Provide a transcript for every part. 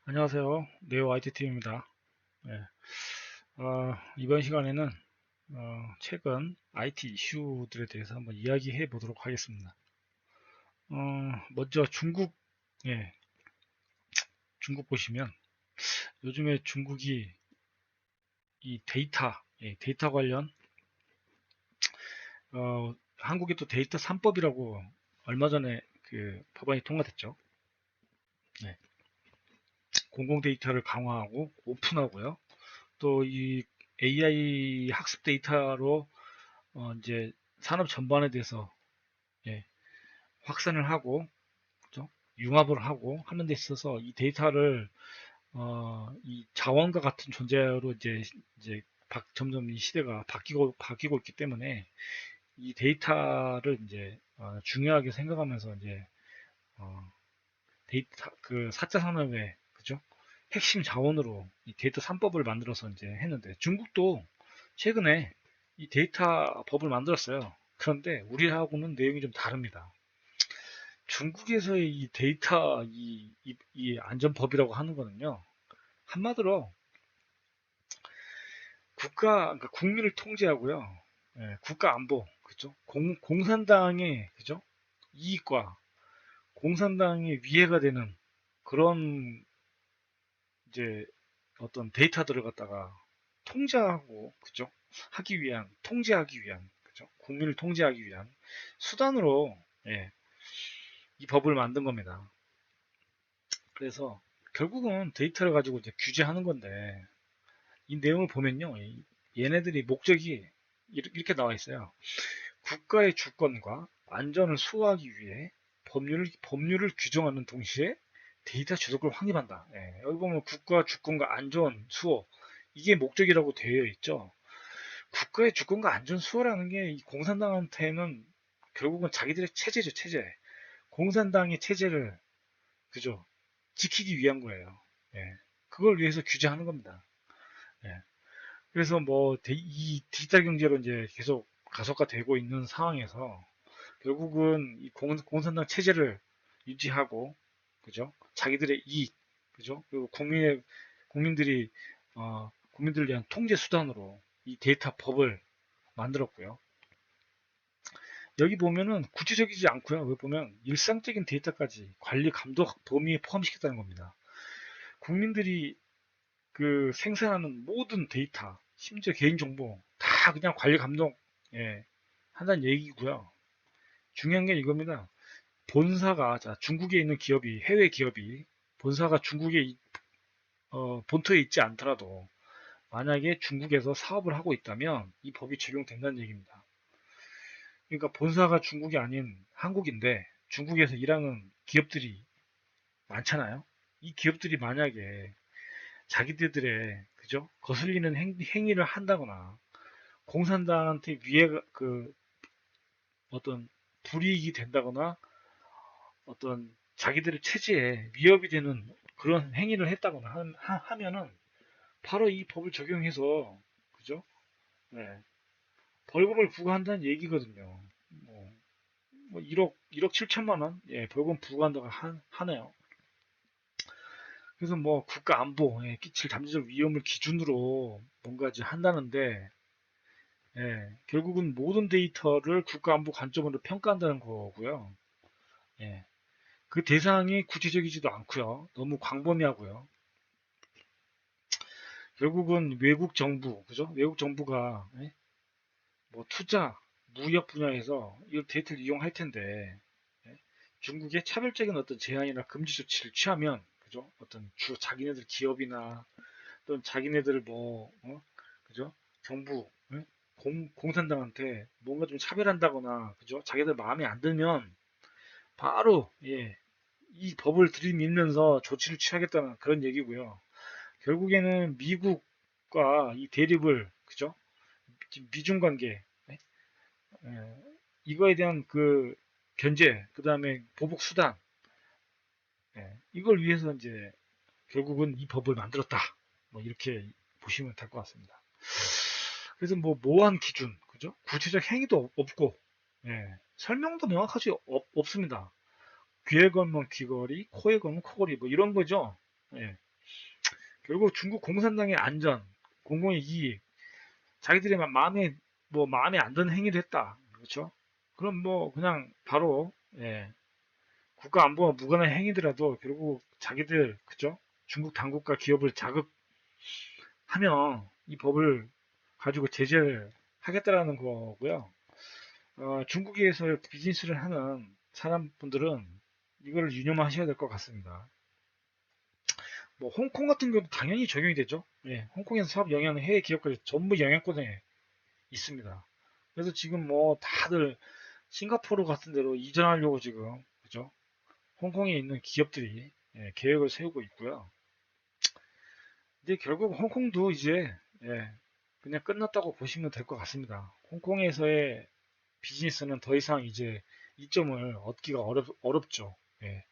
안녕하세요. 네오 IT팀입니다. 이번 시간에는 최근 IT 이슈들에 대해서 한번 이야기해 보도록 하겠습니다. 먼저 중국, 예, 중국 보시면 요즘에 중국이 이 데이터 관련, 한국의 또 데이터 3법이라고 얼마 전에 그 법안이 통과됐죠. 네, 공공 데이터를 강화하고 오픈하고요. 또 이 AI 학습 데이터로 이제 산업 전반에 대해서 예, 확산을 하고 그죠? 융합을 하고 하는 데 있어서 이 데이터를 이 자원과 같은 존재로 이제 점점 이 시대가 바뀌고 있기 때문에 이 데이터를 이제 중요하게 생각하면서 이제 어, 데이터 그 4차 산업의 그죠? 핵심 자원으로 이 데이터 3법을 만들어서 이제 했는데 중국도 최근에 이 데이터 법을 만들었어요. 그런데 우리하고는 내용이 좀 다릅니다. 중국에서의 이 데이터 이 안전법이라고 하는 거는요. 한마디로 그러니까 국민을 통제하고요. 예, 국가 안보, 그죠? 공산당의, 그죠? 이익과 공산당의 위해가 되는 그런 이제 어떤 데이터들을 갖다가 통제하고, 그죠? 통제하기 위한, 그죠? 국민을 통제하기 위한 수단으로, 예, 이 법을 만든 겁니다. 그래서 결국은 데이터를 가지고 이제 규제하는 건데, 이 내용을 보면요. 얘네들이 목적이 이렇게 나와 있어요. 국가의 주권과 안전을 수호하기 위해 법률을 규정하는 동시에 데이터 주도권을 확립한다. 예, 여기 보면 국가 주권과 안전 수호 이게 목적이라고 되어 있죠. 국가의 주권과 안전 수호라는 게 이 공산당한테는 결국은 자기들의 체제죠, 체제. 공산당의 체제를 그죠 지키기 위한 거예요. 예, 그걸 위해서 규제하는 겁니다. 예. 그래서 뭐 이 디지털 경제로 이제 계속 가속화되고 있는 상황에서 결국은 이 공산당 체제를 유지하고 그죠? 자기들의 이익 그죠? 그리고 국민들이 국민들을 위한 통제 수단으로 이 데이터 법을 만들었고요. 여기 보면은 구체적이지 않고요. 여기 보면 일상적인 데이터까지 관리 감독 범위에 포함시켰다는 겁니다. 국민들이 그 생산하는 모든 데이터, 심지어 개인정보 다 그냥 관리 감독 예, 한다는 얘기고요. 중요한 게 이겁니다. 자, 중국에 있는 해외 기업이 본사가 중국에 본토에 있지 않더라도 만약에 중국에서 사업을 하고 있다면 이 법이 적용된다는 얘기입니다. 그러니까 본사가 중국이 아닌 한국인데 중국에서 일하는 기업들이 많잖아요. 이 기업들이 만약에 자기들의 그죠? 거슬리는 행위를 한다거나 공산당한테 어떤 불이익이 된다거나 어떤 자기들의 체제에 위협이 되는 그런 행위를 했다거나 하면은 바로 이 법을 적용해서 그죠? 네. 벌금을 부과한다는 얘기거든요. 뭐 1억 7천만 원 예, 벌금 부과한다고 하네요. 그래서 뭐 국가 안보에 끼칠 잠재적 위험을 기준으로 뭔가 이제 한다는데 예, 결국은 모든 데이터를 국가 안보 관점으로 평가한다는 거고요. 예, 그 대상이 구체적이지도 않고요. 너무 광범위하고요. 결국은 외국 정부, 그죠? 외국 정부가 예? 뭐 투자, 무역 분야에서 이 데이터를 이용할 텐데 예? 중국의 차별적인 어떤 제한이나 금지 조치를 취하면 그죠? 어떤 자기네들 기업이나 또는 자기네들 그죠? 정부 예? 공산당한테 뭔가 좀 차별한다거나 그죠? 자기들 마음에 안 들면 바로 예, 이 법을 들이밀면서 조치를 취하겠다는 그런 얘기고요. 결국에는 미국과 이 대립을 그죠? 미중 관계 네? 이거에 대한 그 견제 그다음에 보복 수단 이걸 위해서 이제 결국은 이 법을 만들었다. 뭐 이렇게 보시면 될 것 같습니다. 그래서 뭐 모호한 기준 그죠? 구체적 행위도 없고 설명도 명확하지 없습니다. 귀에 걸면 귀걸이, 코에 걸면 코걸이 뭐 이런 거죠. 예. 결국 중국 공산당의 안전, 공공의 이익, 자기들이 마음에 안 드는 행위를 했다. 그렇죠? 그럼 뭐 그냥 바로 예, 국가 안보와 무관한 행위더라도 결국 자기들 그죠? 중국 당국과 기업을 자극하면 이 법을 가지고 제재를 하겠다라는 거고요. 중국에서 비즈니스를 하는 사람분들은 이걸 유념하셔야 될 것 같습니다. 뭐 홍콩 같은 경우도 당연히 적용이 되죠. 예, 홍콩에서 사업 영향은 해외 기업까지 전부 영향권에 있습니다. 그래서 지금 뭐 다들 싱가포르 같은 데로 이전하려고 지금 그죠? 홍콩에 있는 기업들이 예, 계획을 세우고 있고요. 근데 결국 홍콩도 이제 예, 그냥 끝났다고 보시면 될 것 같습니다. 홍콩에서의 비즈니스는 더 이상 이제 이점을 얻기가 어렵죠. 예,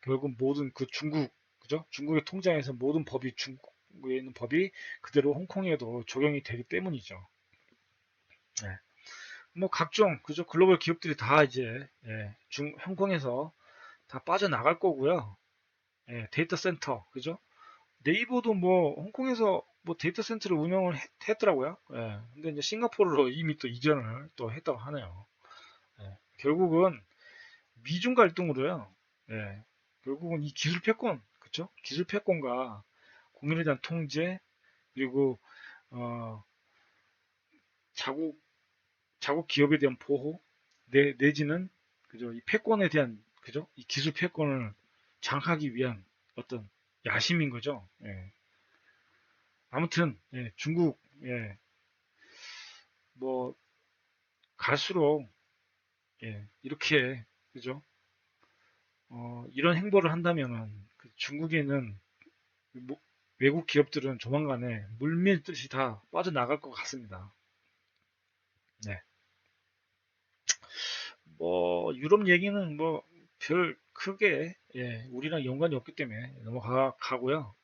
결국 모든 그 중국 그죠? 중국의 통장에서 모든 법이 중국에 있는 법이 그대로 홍콩에도 적용이 되기 때문이죠. 예. 뭐 각종 그죠? 글로벌 기업들이 다 이제 예, 홍콩에서 다 빠져나갈 거고요. 예, 데이터 센터 그죠? 네이버도 뭐 홍콩에서 뭐 데이터 센터를 운영을 했더라고요. 예, 근데 이제 싱가포르로 이미 또 이전을 또 했다고 하네요. 예, 결국은 미중 갈등으로요. 예, 결국은 이 기술 패권, 그쵸? 기술 패권과 국민에 대한 통제 그리고 어, 자국 자국 기업에 대한 보호 내지는 그죠? 이 패권에 대한 그죠? 이 기술 패권을 장악하기 위한 어떤 야심인 거죠. 예. 아무튼 예, 중국 예, 뭐 갈수록 예, 이렇게 그죠? 이런 행보를 한다면은 그 중국에는 뭐- 외국 기업들은 조만간에 물밀듯이 다 빠져나갈 것 같습니다. 네. 뭐 유럽 얘기는 뭐 별 크게 예, 우리랑 연관이 없기 때문에 넘어가고요.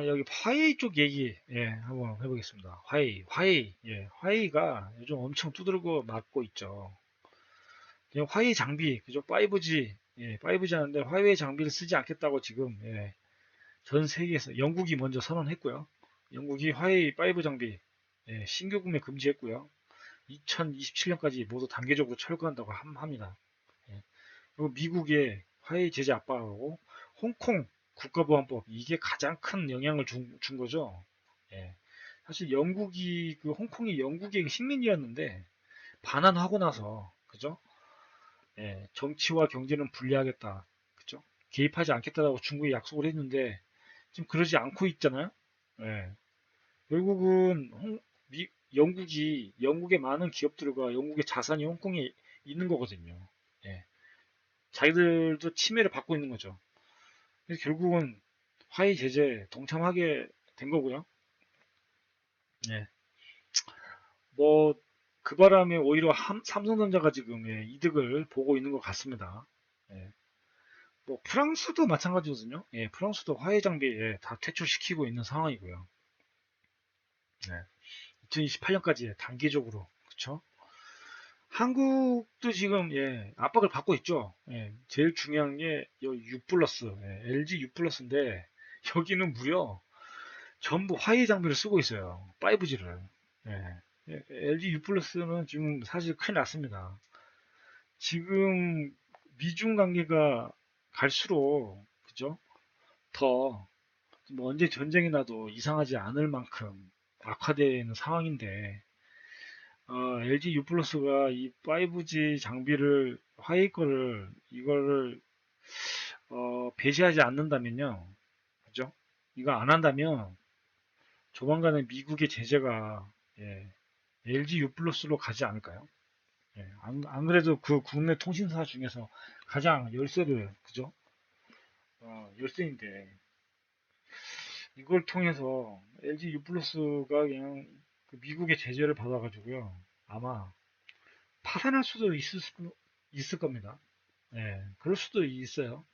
여기 화웨이 쪽 얘기 예, 한번 해보겠습니다. 화웨이 예, 화웨이가 요즘 엄청 두드러고 맞고 있죠. 그냥 화웨이 장비 그죠? 5G 예, 5G 하는데 화웨이 장비를 쓰지 않겠다고 지금 예, 전 세계에서 영국이 먼저 선언했고요. 영국이 화웨이 5 장비 예, 신규 구매 금지했고요. 2027년까지 모두 단계적으로 철거한다고 합니다. 예. 그리고 미국의 화웨이 제재 압박하고 홍콩 국가보안법 이게 가장 큰 영향을 준 거죠. 예. 사실 영국이 그 홍콩이 영국의 식민지였는데 반환하고 나서 그죠? 예, 정치와 경제는 분리하겠다. 그죠? 개입하지 않겠다라고 중국이 약속을 했는데 지금 그러지 않고 있잖아요. 예. 결국은 영국의 많은 기업들과 영국의 자산이 홍콩에 있는 거거든요. 예. 자기들도 침해를 받고 있는 거죠. 그래서 결국은 화해 제재에 동참하게 된 거고요. 예. 뭐, 그 바람에 오히려 삼성전자가 지금 예, 이득을 보고 있는 것 같습니다. 예. 뭐, 프랑스도 마찬가지거든요. 예, 프랑스도 화해 장비 예, 다 퇴출시키고 있는 상황이고요. 예. 2028년까지 단기적으로, 그쵸? 한국도 지금 예, 압박을 받고 있죠. 예, 제일 중요한 게 U 플러스, LG U 플러스인데 여기는 무려 전부 화웨이 장비를 쓰고 있어요. 5G를. LG U 플러스는 지금 사실 큰일 났습니다. 지금 미중 관계가 갈수록 그죠? 더 뭐 언제 전쟁이 나도 이상하지 않을 만큼 악화되는 상황인데 LG U 플러스가 이 5G 장비를 화웨이 거를 이거를 배제하지 않는다면요, 그죠? 이거 안 한다면 조만간에 미국의 제재가 예, LG U 플러스로 가지 않을까요? 예, 안 그래도 그 국내 통신사 중에서 가장 열세를 그죠? 열세인데 이걸 통해서 LG U 플러스가 그냥 그 미국의 제재를 받아가지고요, 아마 파산할 수도 있을 겁니다. 예, 그럴 수도 있어요.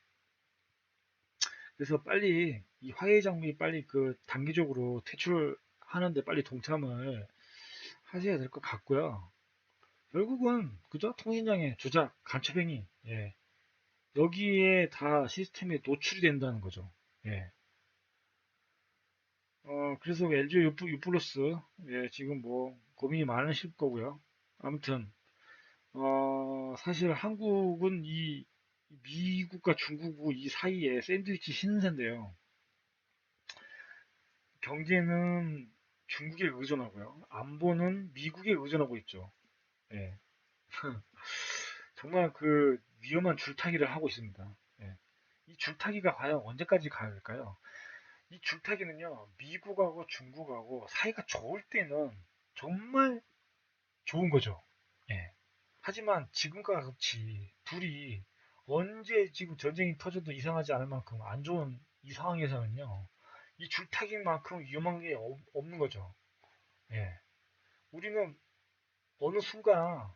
그래서 빨리 이 화해 장비 빨리 그 단기적으로 퇴출하는데 빨리 동참을 하셔야 될 것 같고요. 결국은 그죠? 통신장애, 조작, 간첩행위, 예, 여기에 다 시스템에 노출이 된다는 거죠. 예, 그래서 LG U 플러스, 예, 지금 뭐 고민이 많으실 거고요. 아무튼, 사실 한국은 이 미국과 중국 이 사이에 샌드위치 신세인데요. 경제는 중국에 의존하고요. 안보는 미국에 의존하고 있죠. 예. 정말 그 위험한 줄타기를 하고 있습니다. 예. 이 줄타기가 과연 언제까지 가야 될까요? 이 줄타기는요, 미국하고 중국하고 사이가 좋을 때는 정말 좋은 거죠. 예. 하지만 지금과 같이 둘이 언제 지금 전쟁이 터져도 이상하지 않을 만큼 안 좋은 이 상황에서는요, 이 줄타기만큼 위험한 게 없는 거죠. 예. 우리는 어느 순간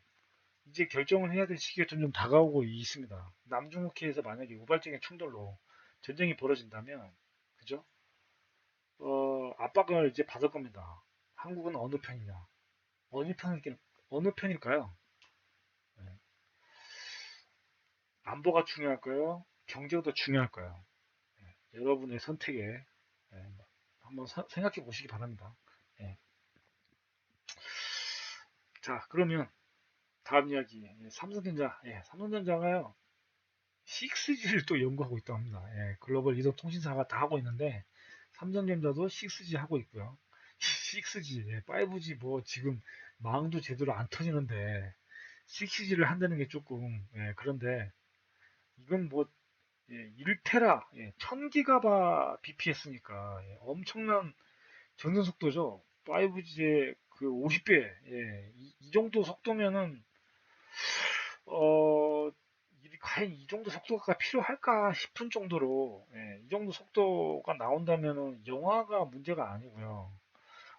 이제 결정을 해야 될 시기가 점점 다가오고 있습니다. 남중국해에서 만약에 우발적인 충돌로 전쟁이 벌어진다면, 그죠? 압박을 이제 받을 겁니다. 한국은 어느 편이냐? 어느 편일, 어느 편일까요? 네. 안보가 중요할까요? 경제가 더 중요할까요? 네. 여러분의 선택에 네, 한번 생각해 보시기 바랍니다. 네. 자, 그러면 다음 이야기. 삼성전자. 삼성전자가요. 6G를 또 연구하고 있다고 합니다. 글로벌 이동 통신사가 다 하고 있는데 삼성전자도 6G 하고 있고요. 6G, 5G 뭐 지금 망도 제대로 안 터지는데 6G를 한다는 게 조금 그런데 이건 뭐 1테라 1000기가바 bps니까 엄청난 전선 속도죠. 5G의 그 50배 이 정도 속도면은 어, 과연 이 정도 속도가 필요할까 싶은 정도로, 이 정도 속도가 나온다면은 영화가 문제가 아니고요.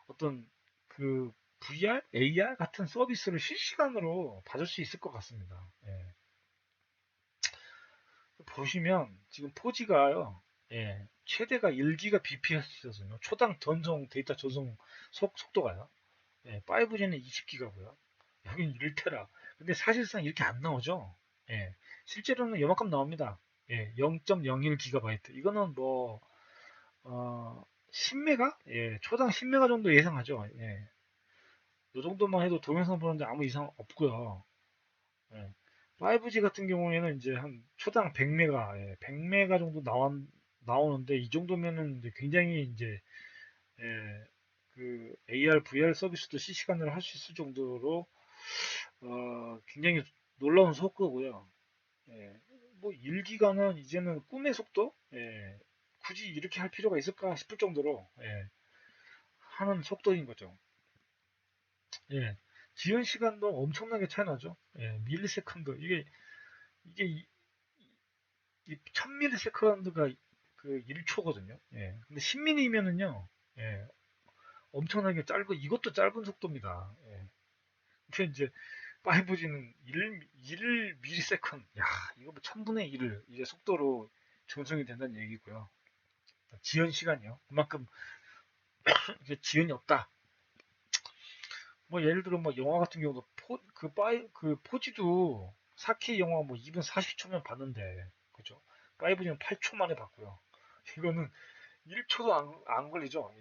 어떤 그 VR, AR 같은 서비스를 실시간으로 받을 수 있을 것 같습니다. 보시면 지금 4G가요, 최대가 1기가 bps거든요. 초당 전송, 데이터 전송 속도가요. 5G는 20기가고요. 여긴 1테라. 근데 사실상 이렇게 안 나오죠. 예. 실제로는 요만큼 나옵니다. 0.01기가바이트. 이거는 뭐, 10메가? 초당 10메가 정도 예상하죠. 요 정도만 해도 동영상 보는데 아무 이상 없고요. 예. 5G 같은 경우에는 이제 한 초당 100메가, 100메가 정도 나오는데 이 정도면은 이제 굉장히 이제 그 AR, VR 서비스도 실시간으로 할 수 있을 정도로 굉장히 놀라운 속도고요. 뭐 1기가는 이제는 꿈의 속도? 굳이 이렇게 할 필요가 있을까 싶을 정도로 하는 속도인 거죠. 예, 지연 시간도 엄청나게 차이 나죠. 밀리세컨드 이게 1000밀리세컨드가 그 1초거든요. 근데 10밀리면은요, 엄청나게 짧고 이것도 짧은 속도입니다. 근데 이제 5G는 1 밀리세컨드. 야, 이거 뭐 1000분의 1을 이제 속도로 전송이 된다는 얘기고요. 지연 시간이요. 그만큼 이제 지연이 없다. 뭐 예를 들어 뭐 영화 같은 경우도 그 4G도 4K 영화 뭐 2분 40초면 봤는데 그죠? 5G는 8초 만에 봤고요. 이거는 1초도 안 걸리죠.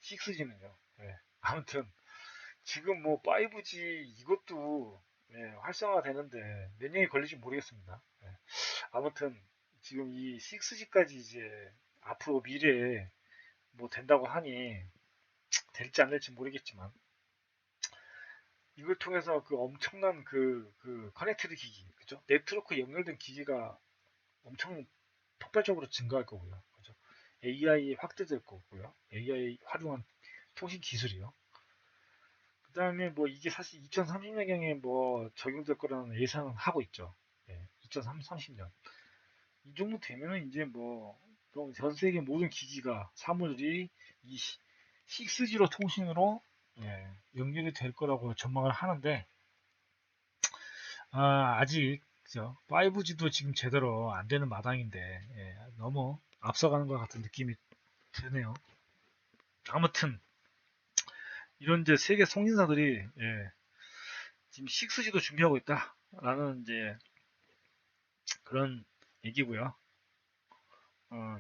6G는요. 아무튼 지금 뭐 5G 이것도 활성화가 되는데 몇 년이 걸릴지 모르겠습니다. 아무튼 지금 이 6G까지 이제 앞으로 미래에 뭐 된다고 하니 될지 안 될지 모르겠지만 이걸 통해서 그 엄청난 그 커넥티드 기기, 그죠? 네트워크 연결된 기기가 엄청 폭발적으로 증가할 거고요. 그죠? AI 확대될 거고요. AI 활용한 통신 기술이요. 그 다음에 뭐 이게 사실 2030년경에 뭐 적용될 거라는 예상은 하고 있죠. 2030년. 이 정도 되면은 이제 뭐, 전 세계 모든 기기가, 사물들이 이 6G로 통신으로 연결이 될 거라고 전망을 하는데, 아직, 그죠? 5G도 지금 제대로 안 되는 마당인데, 너무 앞서가는 것 같은 느낌이 드네요. 아무튼, 이런 이제 세계 통신사들이, 지금 6G도 준비하고 있다라는 이제 그런 얘기고요.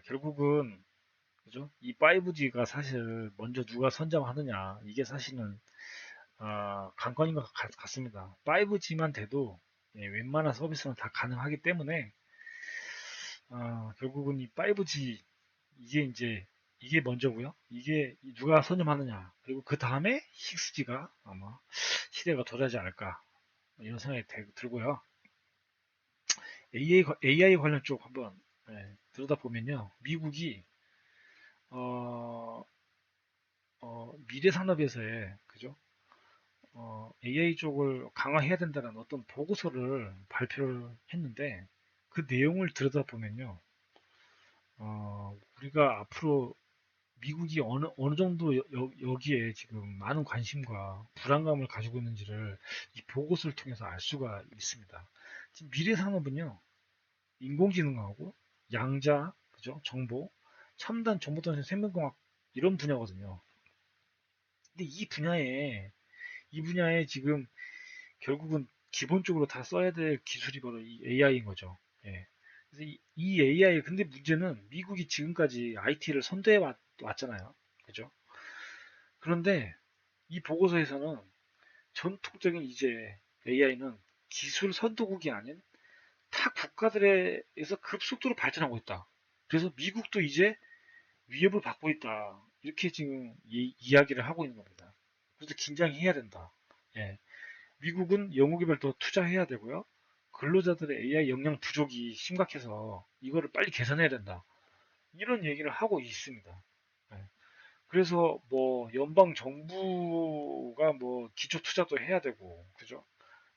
결국은 그죠? 이 5G가 사실 먼저 누가 선점하느냐 이게 사실은 관건인 것 같습니다. 5G만 돼도 예, 웬만한 서비스는 다 가능하기 때문에 결국은 이 5G 이게 먼저고요. 이게 누가 선점하느냐 그리고 그 다음에 6G가 아마 시대가 돌아지 않을까 이런 생각이 들고요. AI 관련 쪽 한번 예, 들여다보면요. 미국이 어, 미래 산업에서의 그죠? AI 쪽을 강화해야 된다는 어떤 보고서를 발표를 했는데 그 내용을 들여다보면요. 우리가 앞으로 미국이 어느 정도 여기에 지금 많은 관심과 불안감을 가지고 있는지를 이 보고서를 통해서 알 수가 있습니다. 지금 미래 산업은요, 인공지능하고 양자, 그죠? 정보, 첨단 정보통신 생명공학 이런 분야거든요. 근데 이 분야에 지금 결국은 기본적으로 다 써야 될 기술이 바로 이 AI인 거죠. 예. 그래서 이 AI, 근데 문제는 미국이 지금까지 IT를 선도해 왔잖아요. 그죠? 그런데 이 보고서에서는 전통적인 이제 AI는 기술 선도국이 아닌 타 국가들에서 급속도로 발전하고 있다. 그래서 미국도 이제 위협을 받고 있다. 이렇게 지금 이야기를 하고 있는 겁니다. 그래서 긴장해야 된다. 예. 미국은 연구개발 더 투자해야 되고요. 근로자들의 AI 역량 부족이 심각해서 이거를 빨리 개선해야 된다. 이런 얘기를 하고 있습니다. 예. 그래서 뭐 연방 정부가 뭐 기초 투자도 해야 되고, 그죠?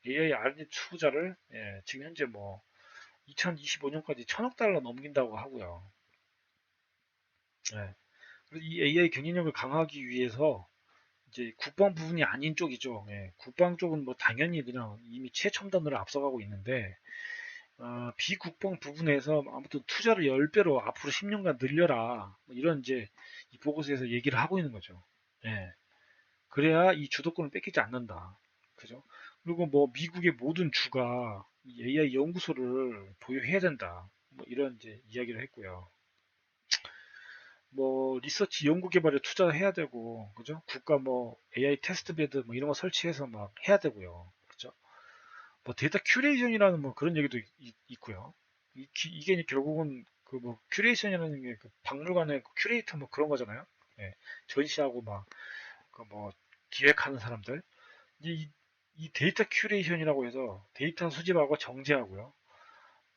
AI R&D 투자를 지금 현재 뭐 2025년까지 1,000억 달러 넘긴다고 하고요. 예. 그래서 이 AI 경쟁력을 강화하기 위해서 이제 국방 부분이 아닌 쪽이죠. 예. 국방 쪽은 뭐 당연히 그냥 이미 최첨단으로 앞서가고 있는데 비국방 부분에서 아무튼 투자를 10배로 앞으로 10년간 늘려라. 뭐 이런 이제 이 보고서에서 얘기를 하고 있는 거죠. 예. 그래야 이 주도권을 뺏기지 않는다. 그죠? 그리고 뭐 미국의 모든 주가 이 AI 연구소를 보유해야 된다. 뭐 이런 이제 이야기를 했고요. 뭐 리서치 연구 개발에 투자해야 되고, 그죠? 국가 뭐 AI 테스트 베드 뭐 이런 거 설치해서 막 해야 되고요. 그죠? 뭐 데이터 큐레이션이라는 뭐 그런 얘기도 있고요. 이게 결국은 그 뭐 큐레이션이라는 게 그 박물관의 그 큐레이터 뭐 그런 거잖아요. 예. 전시하고 막 그 뭐 기획하는 사람들. 이 데이터 큐레이션이라고 해서 데이터 수집하고 정제하고요.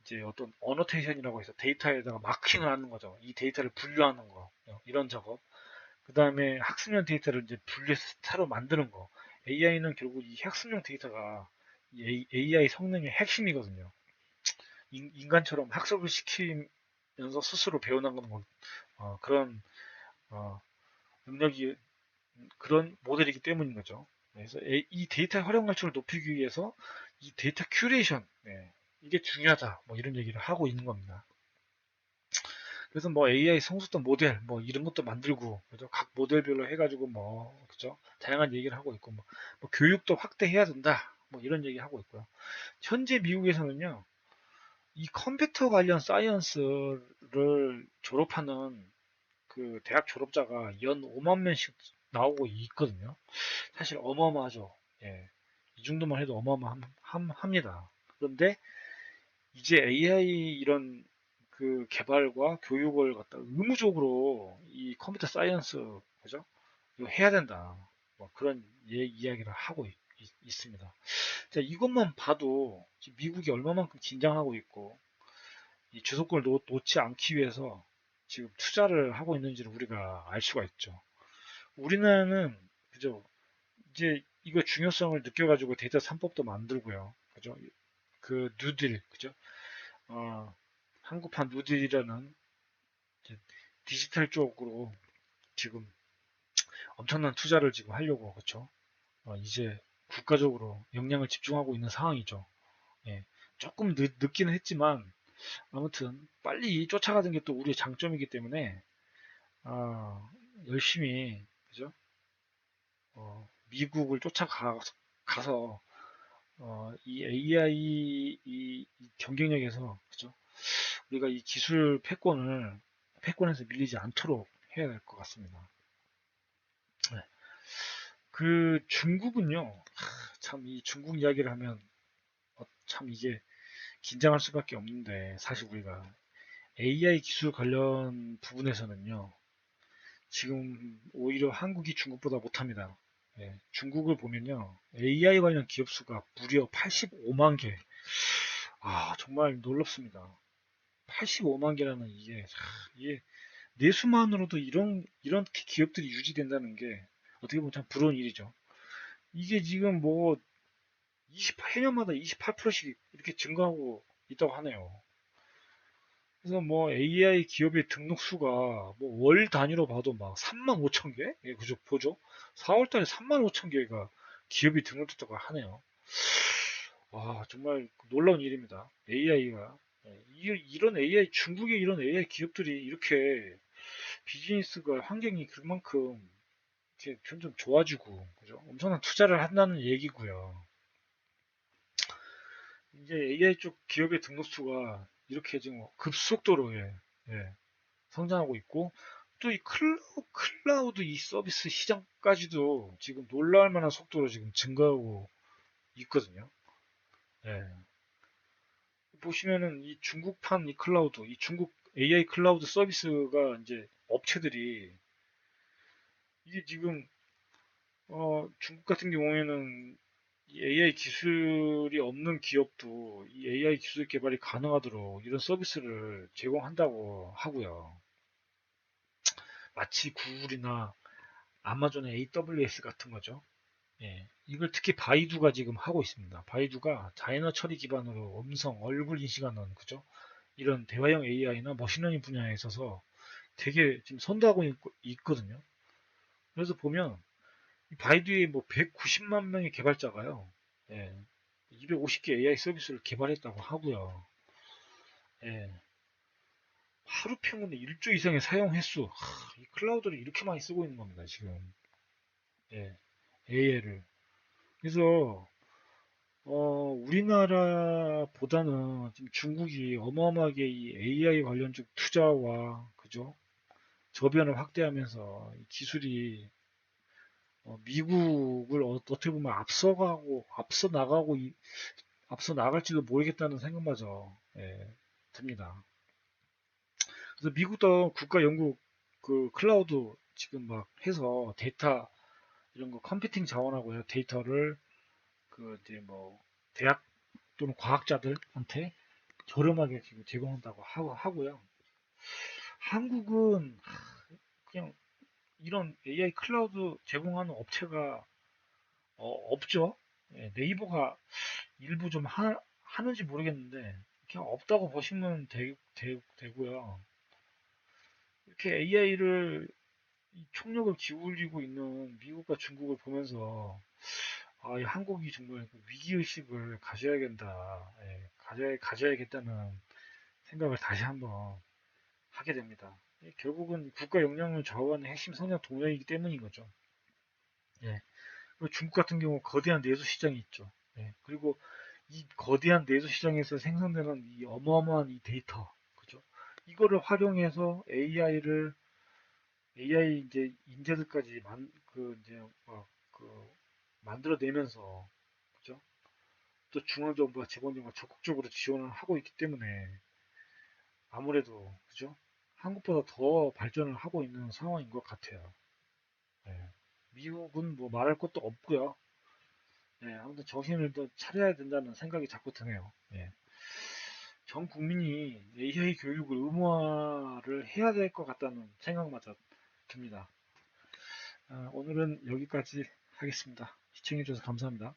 이제 어떤 어노테이션이라고 해서 데이터에다가 마킹을 하는 거죠. 이 데이터를 분류하는 거. 이런 작업. 그 다음에 학습용 데이터를 이제 분류해서 스타로 만드는 거. AI는 결국 이 학습용 데이터가 이 AI 성능의 핵심이거든요. 인간처럼 학습을 시키면서 스스로 배워나가는 건, 그런, 어, 능력이, 그런 모델이기 때문인 거죠. 그래서 이 데이터 활용 가치를 높이기 위해서 이 데이터 큐레이션, 네, 이게 중요하다. 뭐 이런 얘기를 하고 있는 겁니다. 그래서 뭐 AI 성숙도 모델 뭐 이런 것도 만들고 그죠? 각 모델별로 해가지고 뭐 그죠? 다양한 얘기를 하고 있고 뭐 교육도 확대해야 된다. 뭐 이런 얘기 하고 있고요. 현재 미국에서는요 이 컴퓨터 관련 사이언스를 졸업하는 그 대학 졸업자가 연 5만 명씩 나오고 있거든요. 사실 어마어마하죠. 예. 이 정도만 해도 어마어마합니다. 그런데 이제 AI 이런 그 개발과 교육을 갖다 의무적으로 이 컴퓨터 사이언스 그죠? 이거 해야 된다. 뭐 그런 이야기를 하고 있습니다. 자, 이것만 봐도 지금 미국이 얼마만큼 긴장하고 있고 이 주도권을 놓지 않기 위해서 지금 투자를 하고 있는지를 우리가 알 수가 있죠. 우리나라는 그죠? 이제 이거 중요성을 느껴가지고 데이터 3법도 만들고요. 그죠? 그 뉴딜 그죠? 어, 한국판 누딜이라는 디지털 쪽으로 지금 엄청난 투자를 지금 하려고 그렇죠. 이제 국가적으로 역량을 집중하고 있는 상황이죠. 예. 조금 늦기는 했지만 아무튼 빨리 쫓아가는 게 또 우리의 장점이기 때문에 열심히 그죠? 미국을 쫓아가서 이 AI 이 경쟁력에서 그죠? 우리가 이 기술 패권에서 밀리지 않도록 해야 될 것 같습니다. 네. 그 중국은요, 참 이 중국 이야기를 하면 참 이게 긴장할 수밖에 없는데 사실 우리가 AI 기술 관련 부분에서는요, 지금 오히려 한국이 중국보다 못합니다. 예, 중국을 보면요, AI 관련 기업 수가 무려 85만 개. 아, 정말 놀랍습니다. 85만 개라는 이게 내수만으로도 이런 기업들이 유지된다는 게 어떻게 보면 참 부러운 일이죠. 이게 지금 뭐 해년마다 28%씩 이렇게 증가하고 있다고 하네요. 그래서 뭐 AI 기업의 등록 수가 뭐 월 단위로 봐도 막 3만 5천 개? 예, 그죠, 보죠. 4월 달에 3만 5천 개가 기업이 등록됐다고 하네요. 와, 정말 놀라운 일입니다. AI가. 이런 AI, 중국의 이런 AI 기업들이 이렇게 비즈니스가 환경이 그만큼 이렇게 점점 좋아지고, 그죠? 엄청난 투자를 한다는 얘기고요. 이제 AI 쪽 기업의 등록수가 이렇게 지금 급속도로 성장하고 있고, 또 이 클라우드 이 서비스 시장까지도 지금 놀랄 만한 속도로 지금 증가하고 있거든요. 예. 보시면은 이 중국판 이 클라우드, 이 중국 AI 클라우드 서비스가 이제 업체들이 이게 지금 중국 같은 경우에는 이 AI 기술이 없는 기업도 이 AI 기술 개발이 가능하도록 이런 서비스를 제공한다고 하고요. 마치 구글이나 아마존의 AWS 같은 거죠. 예, 이걸 특히 바이두가 지금 하고 있습니다. 바이두가 자연어 처리 기반으로 음성, 얼굴 인식하는 그죠? 이런 대화형 AI나 머신러닝 분야에 있어서 되게 지금 선도하고 있거든요. 그래서 보면 바이두의 뭐 190만 명의 개발자가요. 예, 250개 AI 서비스를 개발했다고 하고요. 예, 하루 평균 1조 이상의 사용 횟수. 이 클라우드를 이렇게 많이 쓰고 있는 겁니다, 지금. 예, AI를. 그래서 우리나라보다는 지금 중국이 어마어마하게 이 AI 관련적 투자와 그죠? 저변을 확대하면서 이 기술이 미국을 어떻게 보면 앞서 나갈지도 모르겠다는 생각마저 듭니다. 그래서 미국도 국가 연구 그 클라우드 지금 막 해서 데이터 이런 거 컴퓨팅 자원하고요 데이터를 그 이제 뭐 대학 또는 과학자들한테 저렴하게 지금 제공한다고 하고요. 한국은 그냥 이런 AI 클라우드 제공하는 업체가 없죠. 예, 네이버가 일부 좀 하는지 모르겠는데 그냥 없다고 보시면 되고요. 이렇게 AI를 총력을 기울이고 있는 미국과 중국을 보면서 이 한국이 정말 그 위기의식을 가져야 된다. 예, 가져야겠다는 생각을 다시 한번 하게 됩니다. 결국은 국가 역량을 좌우하는 핵심 성장 동력이기 때문인 거죠. 예. 그리고 중국 같은 경우 거대한 내수 시장이 있죠. 예. 그리고 이 거대한 내수 시장에서 생성되는 이 어마어마한 이 데이터, 그죠? 이거를 활용해서 AI 이제 인재들까지 이제 만들어내면서, 그죠? 또 중앙정부와 재벌정부가 적극적으로 지원을 하고 있기 때문에 아무래도, 그죠? 한국보다 더 발전을 하고 있는 상황인 것 같아요. 예. 미국은 뭐 말할 것도 없고요. 예, 아무튼 정신을 더 차려야 된다는 생각이 자꾸 드네요. 예. 전 국민이 AI 교육을 의무화를 해야 될 것 같다는 생각마저 듭니다. 오늘은 여기까지 하겠습니다. 시청해주셔서 감사합니다.